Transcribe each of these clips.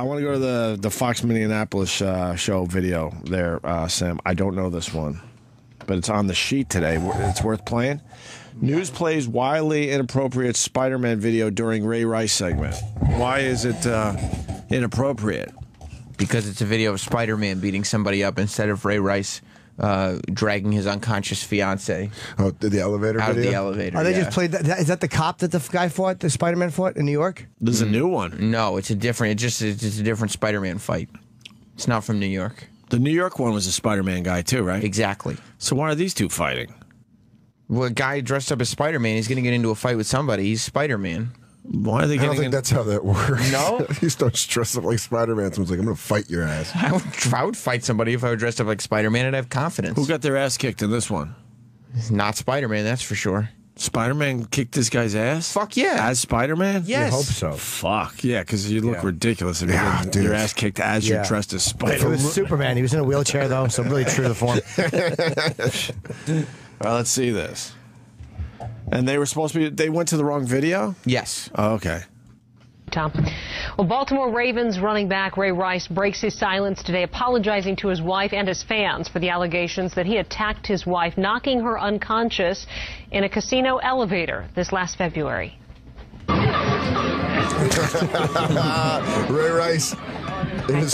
want to go to the Fox Minneapolis show video there, Sam. I don't know this one, but it's on the sheet today. It's worth playing. News plays wildly inappropriate Spider-Man video during Ray Rice segment. Why is it inappropriate? Because it's a video of Spider-Man beating somebody up instead of Ray Rice dragging his unconscious fiance. Oh, the elevator out video? of the elevator. Oh, they just played that. Is that the cop that the guy fought, the Spider-Man fought in New York? There's a new one. No, it's a different. It's a different Spider-Man fight. It's not from New York. The New York one was a Spider-Man guy too, right? Exactly. So why are these two fighting? Well, a guy dressed up as Spider-Man, he's going to get into a fight with somebody. He's Spider-Man. Why are they I don't think that's how that works. No? You start dressed up like Spider-Man. Someone's like, I'm going to fight your ass. I would fight somebody if I were dressed up like Spider-Man and have confidence. Who got their ass kicked in this one? Not Spider-Man, that's for sure. Spider-Man kicked this guy's ass? Fuck yeah. As Spider-Man? Yes. I hope so. Fuck, yeah, because you look ridiculous if you get dude. your ass kicked as you're dressed as It Spider-Man. was Superman. He was in a wheelchair, though, so really true to the form. Well, let's see this. And they were supposed to be, they went to the wrong video? Yes. Oh, okay. Tom. Well, Baltimore Ravens running back Ray Rice breaks his silence today, apologizing to his wife and his fans for the allegations that he attacked his wife, knocking her unconscious in a casino elevator this last February. Ray Rice. That is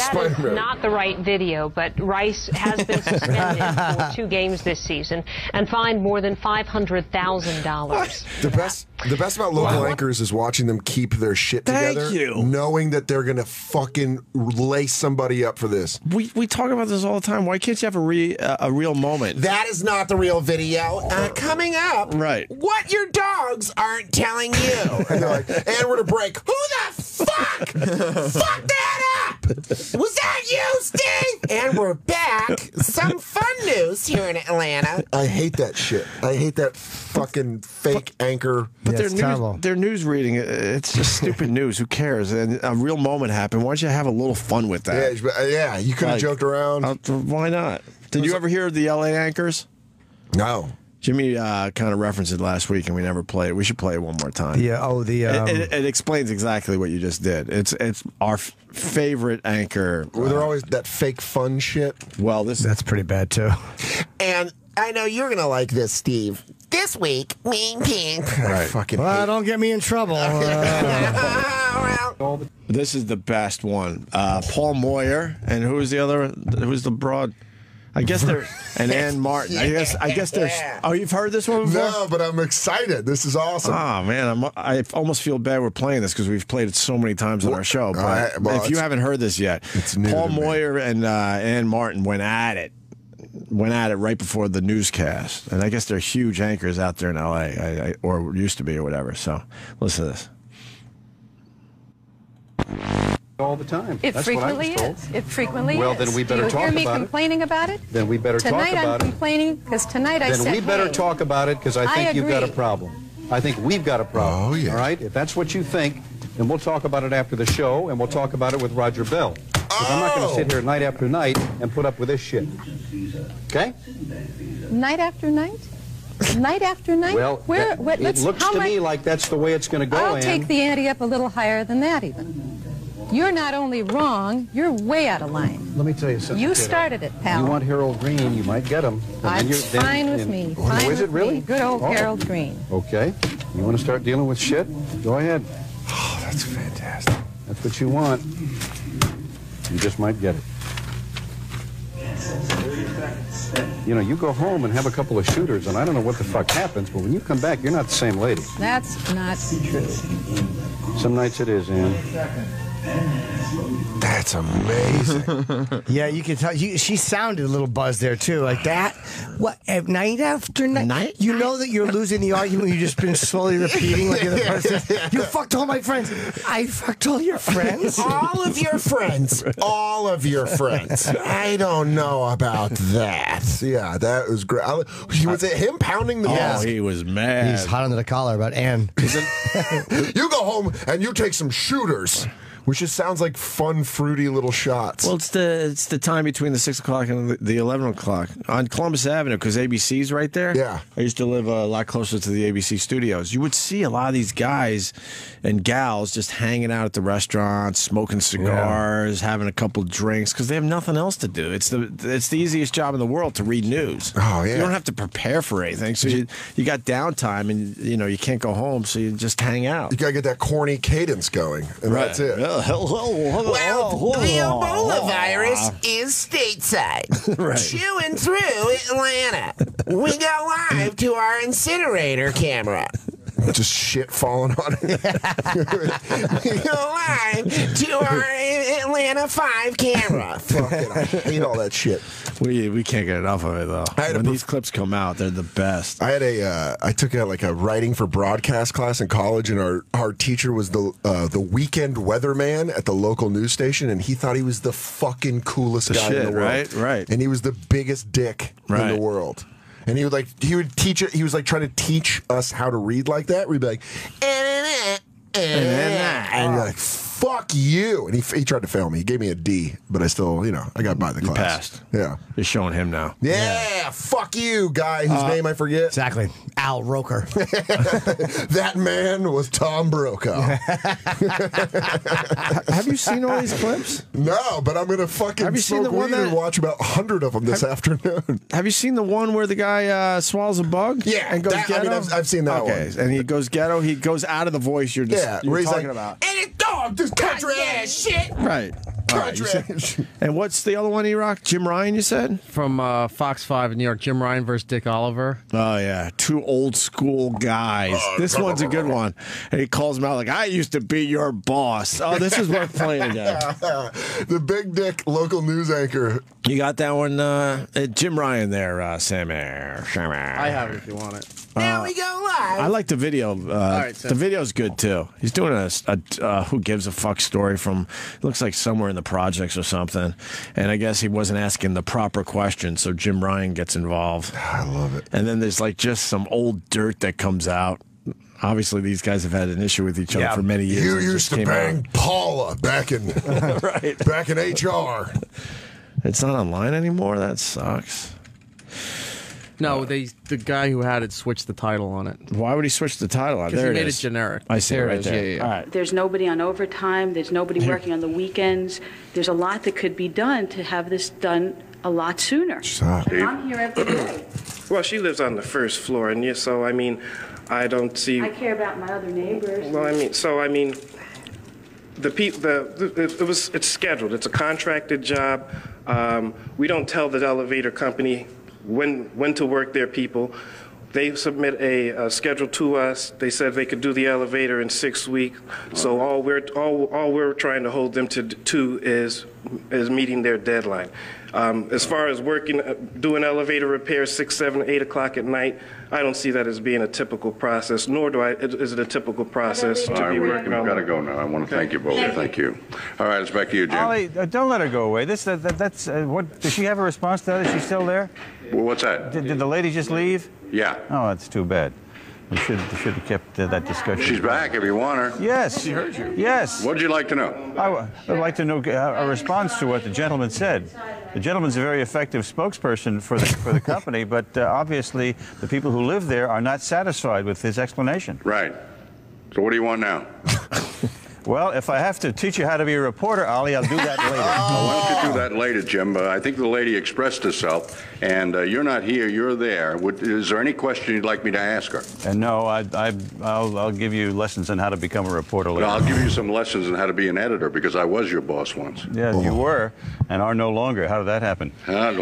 not the right video, but Rice has been suspended for 2 games this season and fined more than $500,000. The best about local anchors is watching them keep their shit together, knowing that they're going to fucking lace somebody up for this. We talk about this all the time. Why can't you have a real moment? That is not the real video. Coming up, right? What your dogs aren't telling you. And they're like, and we're to break. Who the fuck? Fuck that up! Was that you, Steve? And we're back. Some fun news here in Atlanta. I hate that shit. I hate that fucking fake anchor. But their news reading, it's just stupid news. Who cares? And a real moment happened. Why don't you have a little fun with that? Yeah, you could have joked around. Why not? Did you ever hear of the LA anchors? No. Jimmy kind of referenced it last week, and we never played it. We should play it one more time. Yeah. Oh, it explains exactly what you just did. It's our favorite anchor. Well, they're always that fake fun shit. Well, that's pretty bad too. And I know you're gonna like this, Steve. This week, Mean Pink. Right. Fucking. Well, don't get me in trouble. This is the best one. Paul Moyer, and who's the other? Who's the broad? I guess they're and Ann Martin. I guess there's. Oh, you've heard this one before? No, but I'm excited. This is awesome. Oh man, I almost feel bad we're playing this because we've played it so many times on our show. But if you haven't heard this yet, Paul Moyer and Ann Martin went at it right before the newscast, and I guess they're huge anchors out there in L.A. Or used to be or whatever. So listen to this. All the time. It frequently is. It frequently is. Well, then we better talk about it. Do you hear me complaining about it? Then we better talk about it. Tonight I'm complaining because tonight I said, Then we better talk about it because I think you've got a agree. problem. I think we've got a problem. Oh, yeah. All right? If that's what you think, then we'll talk about it after the show, and we'll talk about it with Roger Bell. Because I'm not going to sit here night after night and put up with this shit. Okay? Night after night? Night after night? Well, it looks to me like that's the way it's going to go, I'll Ann. take the ante up a little higher than that even. You're not only wrong, you're way out of line. Let me tell you something. You kiddo. started it, pal. You want Harold Green, you might get him. It's fine with me. Fine is with it really? me. Good old Harold Green. Okay. You want to start dealing with shit? Go ahead. Oh, that's fantastic. That's what you want. You just might get it. You know, you go home and have a couple of shooters, and I don't know what the fuck happens, but when you come back, you're not the same lady. That's not true. Some nights it is, Ann. That's amazing. Yeah, you can tell. She sounded a little buzzed there too, like that. What? Night after night. You know that you're losing the argument. You've just been slowly repeating like the other person. You fucked all my friends. I fucked all your friends. All of your friends. All of your friends. I don't know about that. Yeah, that was great. Was it him pounding the Oh, desk? he was mad. He's hot under the collar about Ann. You go home and you take some shooters. Which just sounds like fun, fruity little shots. Well, it's the time between the 6 o'clock and the 11 o'clock on Columbus Avenue, because ABC's right there. Yeah. I used to live a lot closer to the ABC studios. You would see a lot of these guys and gals just hanging out at the restaurant, smoking cigars, having a couple drinks, because they have nothing else to do. It's the easiest job in the world to read news. Oh, yeah. You don't have to prepare for anything. So you got downtime, and you can't go home, so you just hang out. You got to get that corny cadence going, and that's it. Well, the Ebola virus is stateside. Right. Chewing through Atlanta. We go live to our incinerator camera. Just shit falling on it. We go live to our Atlanta 5 camera. Fucking, I hate all that shit. We can't get enough of it, though. When these clips come out, they're the best. I had I took a writing for broadcast class in college, and our teacher was the weekend weatherman at the local news station, and he thought he was the fucking coolest guy in the world. Right. And he was the biggest dick in the world. And he would teach it. He was like trying to teach us how to read like that. We'd be like, and you're like, fuck you. And he tried to fail me. He gave me a D, but I still, I got by the class. Passed. Yeah. You're showing him now. Yeah, fuck you, guy whose name I forget. Exactly. Al Roker. That man was Tom Brokaw. Have you seen all these clips? No, but I'm going to fucking smoke weed and watch about 100 of them this afternoon. Have you seen the one where the guy swallows a bug? Yeah, and goes ghetto? I've seen that one. And he goes ghetto. He goes out of the voice you're talking about. And it's dog, this country ass shit. Right. Country ass. And what's the other one he rocked? Jim Ryan, you said? From Fox 5 in New York, Jim Ryan versus Dick Oliver. Oh, yeah. Two old school guys. This one's a good one. And he calls him out like, I used to be your boss. Oh, this is worth playing again. The big dick local news anchor. You got that one, Jim Ryan there, Sam Air. I have it if you want it. Now we go live. I like the video. The video's good, too. He's doing a Who Gives a Fuck story from, it looks like somewhere in the projects or something. And I guess he wasn't asking the proper question, so Jim Ryan gets involved. I love it. And then there's like just some old dirt that comes out. Obviously, these guys have had an issue with each other for many years. You used to bang Paula back in back in HR. It's not online anymore? That sucks. No, the guy who had it switched the title on it. Why would he switch the title on it? Because he made it generic. I see it right there. Yeah. All right. There's nobody on overtime. There's nobody working on the weekends. There's a lot that could be done to have this done a lot sooner. I'm here every day. Well, she lives on the first floor, and so I don't see. I care about my other neighbors. Well, it's scheduled. It's a contracted job. We don't tell the elevator company when to work their people. They submit a schedule to us. They said they could do the elevator in 6 weeks. So all we're trying to hold them to is meeting their deadline. As far as doing elevator repairs 6, 7, 8 o'clock at night, I don't see that as being a typical process, nor is it a typical process to be working on. We've got to go now. I want to thank you both. Thank you. All right, it's back to you, Jim. Ollie, don't let her go away. That's what. Does she have a response to that? Is she still there? Well, what's that? Did the lady just leave? Yeah. Oh, that's too bad. We should have kept that discussion. She's back if you want her. Yes. She heard you. Yes. What'd you like to know? I would like to know a response to what the gentleman said. The gentleman's a very effective spokesperson for the company, but obviously the people who live there are not satisfied with his explanation. Right. So what do you want now? Well, if I have to teach you how to be a reporter, Ollie, I'll do that later. Why don't you do that later, Jim? I think the lady expressed herself, and you're not here, you're there. Is there any question you'd like me to ask her? No, I'll give you lessons on how to become a reporter later. I'll give you some lessons on how to be an editor, because I was your boss once. Yeah, you were, and are no longer. How did that happen? Hey,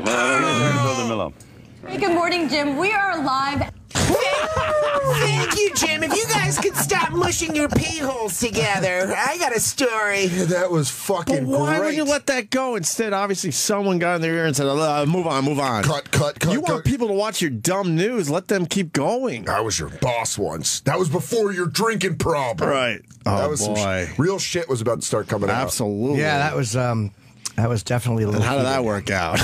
good morning, Jim. We are live. Thank you, Jim. If you guys could stop mushing your pee holes together, I got a story. That was fucking great. Why would you let that go? Instead, obviously, someone got in their ear and said, move on. Cut. You want people to watch your dumb news. Let them keep going. I was your boss once. That was before your drinking problem. Right. That was boy. Some real shit was about to start coming out. Absolutely. Yeah, that was... That was definitely a little. And how did that work out?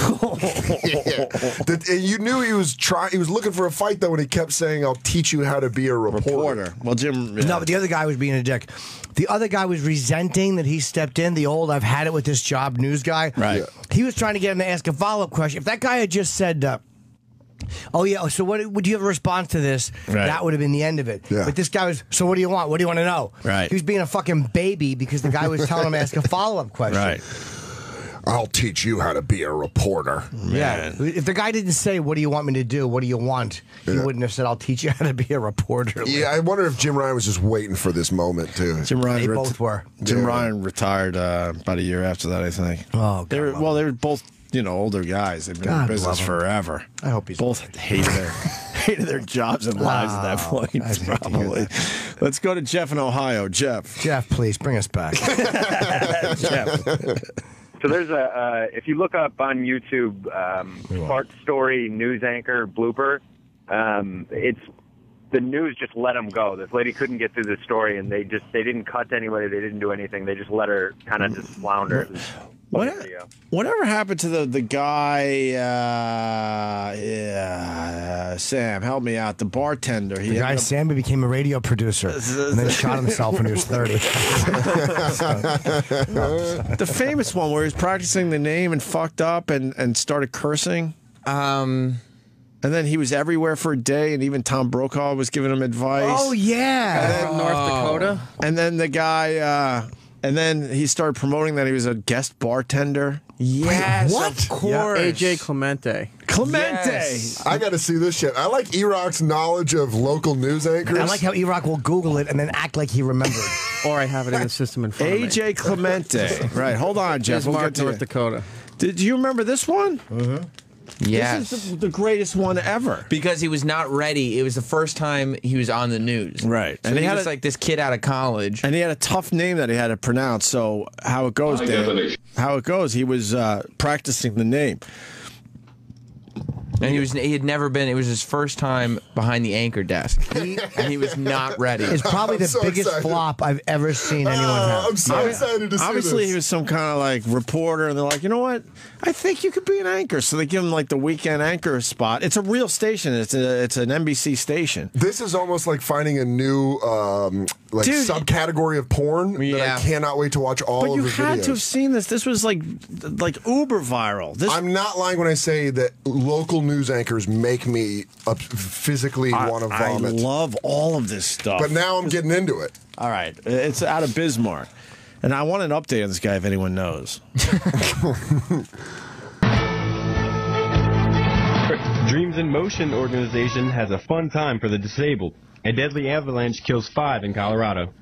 You knew he was trying. He was looking for a fight though when he kept saying, "I'll teach you how to be a reporter." Well, Jim. Yeah. No, but the other guy was being a dick. The other guy was resenting that he stepped in. The old "I've had it with this job" news guy. Right. Yeah. He was trying to get him to ask a follow-up question. If that guy had just said, "Oh yeah, so what would you have a response to this?" Right. That would have been the end of it. Yeah. But this guy was, "So what do you want? What do you want to know?" Right. He was being a fucking baby because the guy was telling him to ask a follow-up question. Right. I'll teach you how to be a reporter. Yeah. If the guy didn't say, "What do you want me to do? What do you want?" He wouldn't have said, "I'll teach you how to be a reporter." Yeah, I wonder if Jim Ryan was just waiting for this moment too. Jim Ryan. They both were. Jim Ryan retired about a year after that, I think. Oh, they were both older guys. They've been in business forever. I hope he's both hated their jobs and lives at that point. Probably. Let's go to Jeff in Ohio. Jeff, please bring us back. Jeff. So there's if you look up on YouTube, Fart Story news anchor blooper, it's the news just let them go. This lady couldn't get through the story, and they didn't cut to anybody. They didn't do anything. They just let her kind of just flounder. Whatever happened to the guy, Sam, help me out, the bartender. The guy, Sammy, became a radio producer and then shot himself when he was 30. The famous one where he was practicing the name and fucked up and started cursing. And then he was everywhere for a day, and even Tom Brokaw was giving him advice. Oh, yeah. From North Dakota? And then the guy... and then he started promoting that he was a guest bartender. Yes, what? Of course. AJ Clemente. Yes. I got to see this shit. I like E-Rock's knowledge of local news anchors. I like how E-Rock will Google it and then act like he remembered. Or I have it in the system in front of me. AJ Clemente. Right, hold on, Jeff. We'll get to North it. Dakota. Did you remember this one? Yes. This is the greatest one ever. Because he was not ready. It was the first time he was on the news. Right. So And he he had was like this kid out of college. And he had a tough name that he had to pronounce. So how it goes, Dan, how it goes, he was practicing the name. And he had never been, it was his first time behind the anchor desk. And he was not ready. It's probably the biggest flop I've ever seen anyone have. I'm so excited to see Obviously, this. he was some kind of like reporter, and they're like, you know what? I think you could be an anchor. So they give him like the weekend anchor spot. It's a real station. It's an NBC station. This is almost like finding a new subcategory of porn that I cannot wait to watch all but of you the had videos. to have seen this. This was like uber viral. I'm not lying when I say that local news anchors make me physically want to vomit. I love all of this stuff. But now I'm getting into it. All right. It's out of Bismarck. And I want an update on this guy if anyone knows. Dreams in Motion organization has a fun time for the disabled. A deadly avalanche kills 5 in Colorado.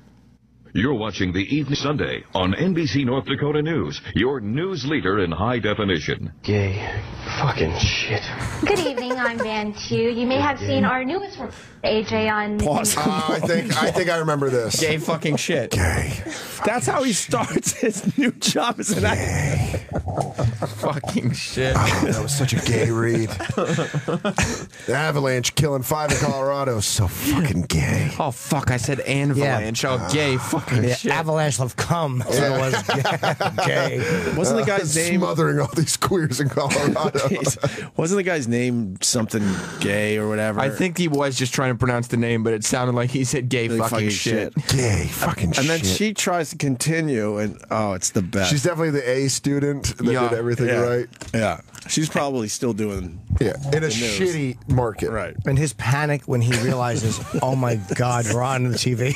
You're watching the Evening Sunday on NBC North Dakota News, your news leader in high definition. Gay fucking shit. Good evening, I'm Van Chu. You may have seen our newest report, AJ, on... Pause. I think I remember this. Gay fucking shit. Gay. That's how he starts his new job as an actor. Fucking shit. Oh, that was such a gay read. The avalanche killing 5 in Colorado. So fucking gay. Oh, fuck. I said avalanche. Oh, gay fucking shit. Avalanche of cum. So it was gay. Wasn't the guy's name... Smothering all these queers in Colorado. Wasn't the guy's name something gay or whatever? I think he was just trying to pronounce the name, but it sounded like he said gay fucking shit. Gay fucking shit. And then she tries to continue, and it's the best. She's definitely the A student that did everything right. Yeah. She's probably still doing in a shitty market. Right. And his panic when he realizes, oh my God, we're on the TV.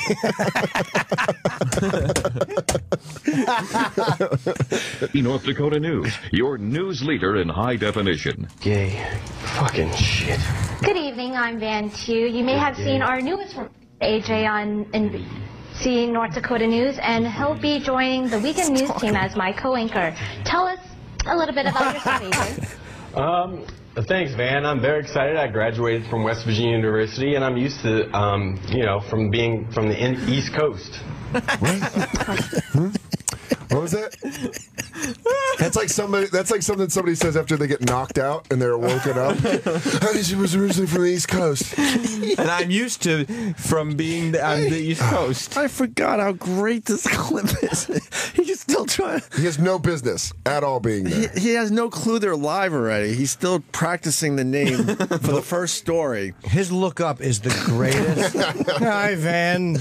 North Dakota News, your news leader in high definition. Gay fucking shit. Good evening, I'm Van Chu. You may have seen our newest report, AJ, on NBC North Dakota News, and he'll be joining the weekend news team as my co-anchor. Tell us a little bit about yourself, AJ. Thanks, Van. I'm very excited. I graduated from West Virginia University, and I'm used to, from being from the East Coast. What was that? That's like something somebody says after they get knocked out and they're woken up. She was originally from the East Coast. And I'm used to from being on the East Coast. I forgot how great this clip is. He just still He has no business at all being there. He has no clue they're live already. He's still practicing the name for the first story. His look up is the greatest. Hi, Van.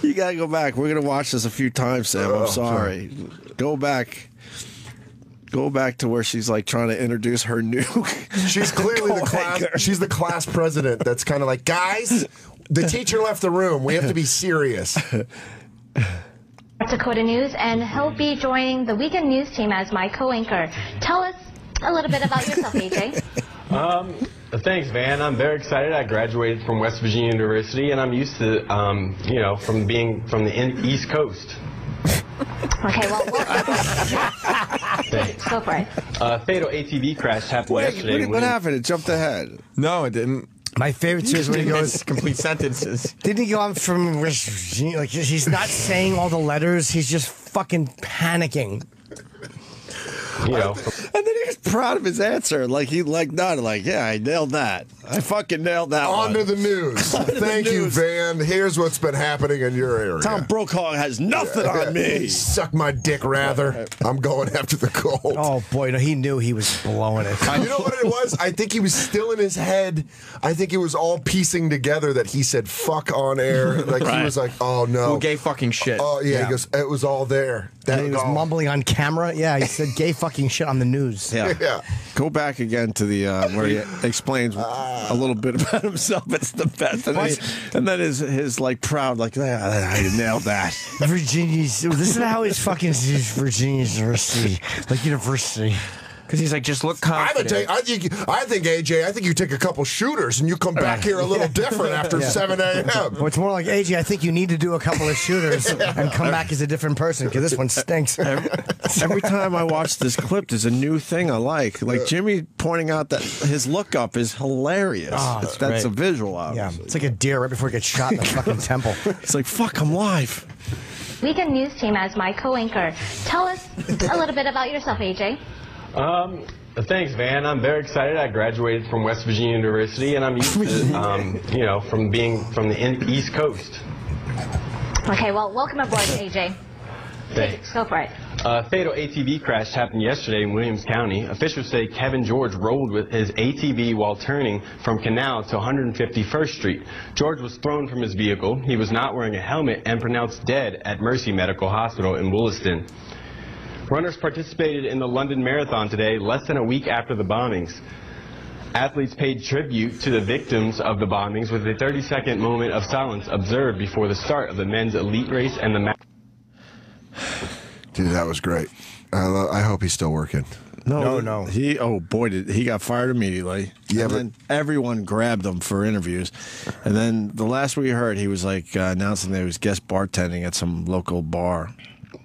You gotta go back. We're gonna watch this a few times, Sam. I'm sorry. Go back. Go back to where she's like trying to introduce her new. She's clearly the class. She's the class president. That's kind of like, guys, the teacher left the room. We have to be serious. North Dakota News, and he'll be joining the weekend news team as my co-anchor. Tell us a little bit about yourself, AJ. Thanks, Van. I'm very excited. I graduated from West Virginia University, and I'm used to, you know, from being from the East Coast. Okay, well, thanks. Go for it. Fatal ATV crash happened yesterday. What happened? It jumped ahead. No, it didn't. My favorite too is when he goes complete sentences. Didn't he go on from West Virginia? Like he's not saying all the letters. He's just fucking panicking. You know. And then he was proud of his answer. Like he nodded, like, yeah, I nailed that. I fucking nailed that. On to the news. Thank you, Van. Here's what's been happening in your area. Tom Brokaw has nothing on me. Suck my dick, rather. I'm going after the gold. Oh boy, no, he knew he was blowing it. You know what it was? I think he was still in his head. I think it was all piecing together that he said "fuck" on air. Like he was like, "Oh no, gay fucking shit." Oh yeah, he goes, it was all there. That he was mumbling on camera. Yeah, he said "gay fucking shit" on the news. Yeah. Go back again to the where he explains a little bit about himself. It's the best. And then his like proud, like, I nailed that. Virginia's. This is how his fucking Virginia University, like university. Because he's like, just look confident. I think AJ, I think you take a couple shooters and you come back here a little different after 7 a.m. Well, it's more like, AJ, I think you need to do a couple of shooters and come back as a different person because this one stinks. Every time I watch this clip, there's a new thing I like. Like Jimmy pointing out that his look up is hilarious. Oh, that's a visual of it. Yeah, it's like a deer right before he gets shot in the fucking temple. It's like, fuck, I'm live. Weekend news team as my co-anchor. Tell us a little bit about yourself, AJ. Thanks, Van. I'm very excited. I graduated from West Virginia University, and I'm used to, you know, from being from the East Coast. Okay, well, welcome aboard, AJ. Thanks. Go for it. Fatal ATV crash happened yesterday in Williams County. Officials say Kevin George rolled with his ATV while turning from Canal to 151st Street. George was thrown from his vehicle. He was not wearing a helmet and pronounced dead at Mercy Medical Hospital in Williston. Runners participated in the London Marathon today, less than a week after the bombings. Athletes paid tribute to the victims of the bombings with a 30-second moment of silence observed before the start of the men's elite race and the Dude, that was great. I hope he's still working. No. He got fired immediately. Yeah, and then everyone grabbed him for interviews. And then the last we heard, he was like announcing that he was guest bartending at some local bar.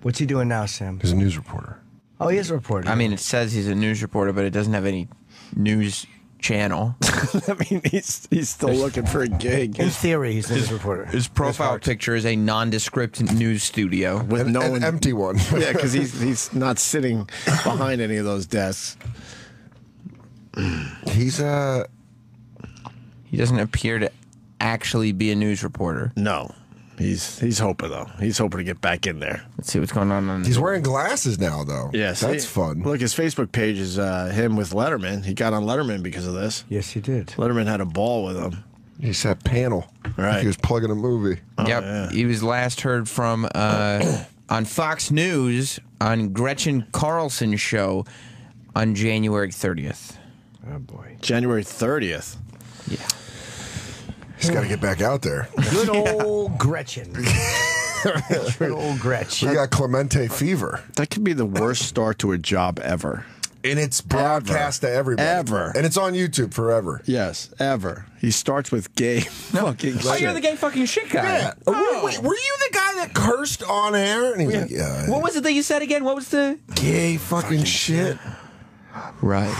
What's he doing now, Sam? He's a news reporter. Oh, he is a reporter. I mean, it says he's a news reporter, but it doesn't have any news channel. I mean, he's still looking for a gig. In theory, he's a news reporter. His profile picture is a nondescript news studio with an empty one. Yeah, because he's not sitting behind any of those desks. He doesn't appear to actually be a news reporter. No. He's hoping, though. He's hoping to get back in there. Let's see what's going on. He's wearing glasses now, though. Yes. That's fun. Look, his Facebook page is him with Letterman. He got on Letterman because of this. Yes, he did. Letterman had a ball with him. He sat panel. Right. He was plugging a movie. Yep. Yeah. He was last heard from on Fox News on Gretchen Carlson's show on January 30th. Oh, boy. January 30th? Yeah. He's got to get back out there. Good old Gretchen. Good old Gretchen. He got Clemente fever. That could be the worst start to a job ever. And it's broadcast to everybody. Ever. And it's on YouTube forever. Yes, ever. He starts with gay fucking shit. Oh, you're the gay fucking shit guy. Yeah. Oh. Wait, were you the guy that cursed on air? And he was like, yeah. What was it that you said again? What was the... Gay fucking shit. Right.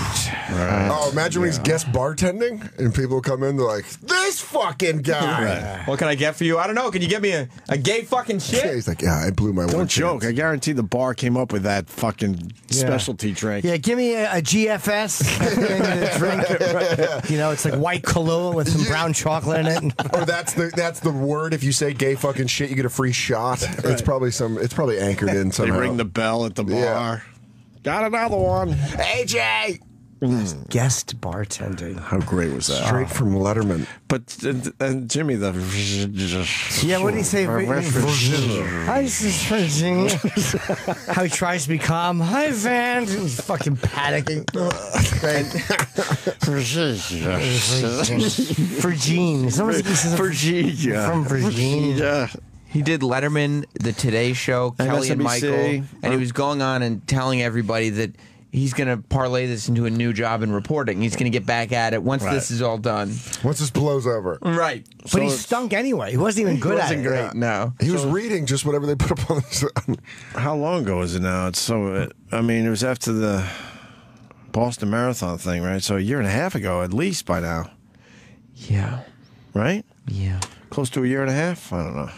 Oh, imagine when he's guest bartending and people come in, they're like, this fucking guy. What can I get for you? I don't know. Can you get me a gay fucking shit? Yeah, he's like, yeah, I blew my Don't one joke. chance. I guarantee the bar came up with that fucking specialty drink. Yeah, give me a GFS drink. You know, it's like white Kahlua with some brown chocolate in it. Or that's the word. If you say gay fucking shit, you get a free shot. It's probably anchored in somehow. They ring the bell at the bar. Yeah. Got another one. AJ! Guest bartending. How great was that? Straight from Letterman. But Jimmy, the what do you say? Hi, this is Virginia. How he tries to be calm. Hi, Van. He's fucking panicking. Virginia. Somebody says Virginia. From Virginia. He did Letterman, The Today Show, Kelly and Michael, and he was going on and telling everybody that he's going to parlay this into a new job in reporting. He's going to get back at it once this is all done. Once this blows over. Right. But he stunk anyway. He wasn't even good at it. He wasn't great, no. He was reading just whatever they put up on the... How long ago is it now? It was after the Boston Marathon thing, right? So a year and a half ago, at least by now. Yeah. Right? Yeah. Close to a year and a half? I don't know.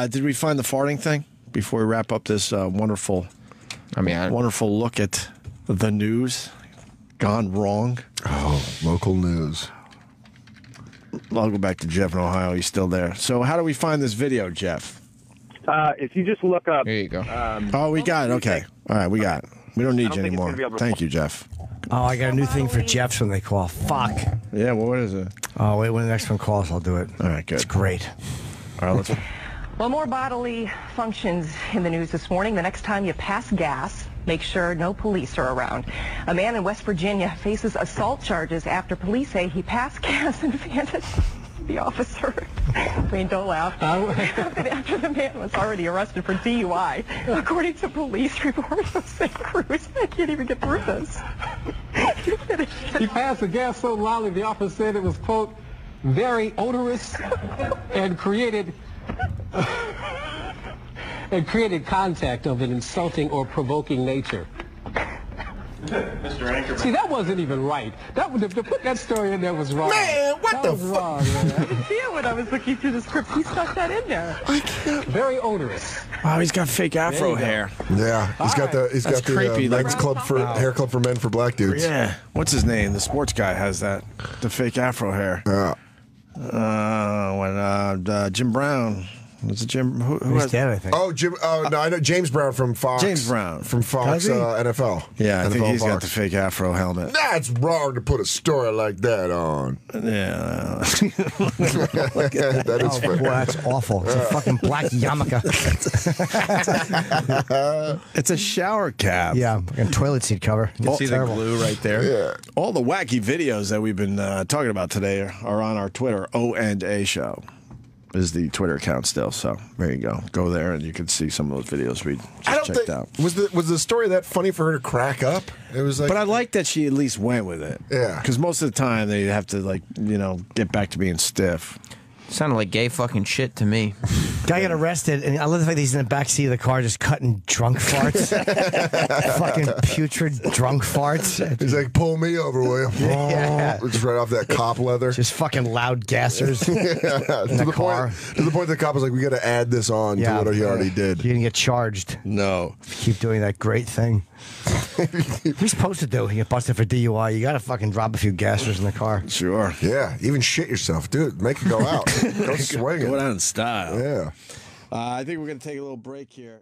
Did we find the farting thing before we wrap up this wonderful look at the news gone wrong? Oh, local news. I'll go back to Jeff in Ohio. He's still there. So how do we find this video, Jeff? If you just look up... There you go. We got it. Okay. All right, we got it. We don't need you anymore. Thank you, Jeff. Oh, I got a new thing for Jeff's when they call. Fuck. Yeah, well, what is it? Oh, wait, when the next one calls, I'll do it. All right, good. It's great. All right, let's... Well, more bodily functions in the news this morning. The next time you pass gas, make sure no police are around. A man in West Virginia faces assault charges after police say he passed gas and handed the officer. Wayne, don't laugh. After the man was already arrested for DUI. According to police reports of St. Cruz. I can't even get through this. He passed the gas so loudly the officer said it was, quote, very odorous and created contact of an insulting or provoking nature. Mr. Anchorman. See, that wasn't even right. To put that story in there was wrong. Man, what the fuck? I didn't see it when I was looking through the script. He stuck that in there. Very odorous. Wow, he's got fake afro hair. Yeah, he's got the creepy. men's club hair club for men for black dudes. Yeah. What's his name? The sports guy has that. The fake afro hair. Yeah. Jim Brown. Was it Jim? Who He's has dead, I think. Oh, Jim. Oh no, I know James Brown from Fox. James Brown from Fox NFL. Yeah, I think NFL he's got Fox. the fake afro helmet. That's wrong to put a story like that on. Yeah, that is boy, that's awful. It's a fucking black yarmulke. It's a shower cap. Yeah, like a toilet seat cover. You can see the glue right there. Yeah. All the wacky videos that we've been talking about today are on our Twitter. VideOandA Show is the Twitter account still. So there you go. Go there and you can see some of those videos we just checked out. Was the story that funny for her to crack up? It was like, but I like that she at least went with it. Yeah, because most of the time they have to get back to being stiff. Sounded like gay fucking shit to me. Guy got arrested, and I love the fact that he's in the back seat of the car just cutting drunk farts. Fucking putrid drunk farts. He's like, pull me over, will you? Yeah. Just right off that cop leather. Just fucking loud gassers. To the point the cop was like, we got to add this on to what he already did. You're going to get charged. No. Keep doing that great thing. You're supposed to do. You get busted for DUI. You got to fucking drop a few gassers in the car. Sure. Yeah. Even shit yourself. Dude, make it go out. Go swing it. Go down in style. Yeah. I think we're going to take a little break here.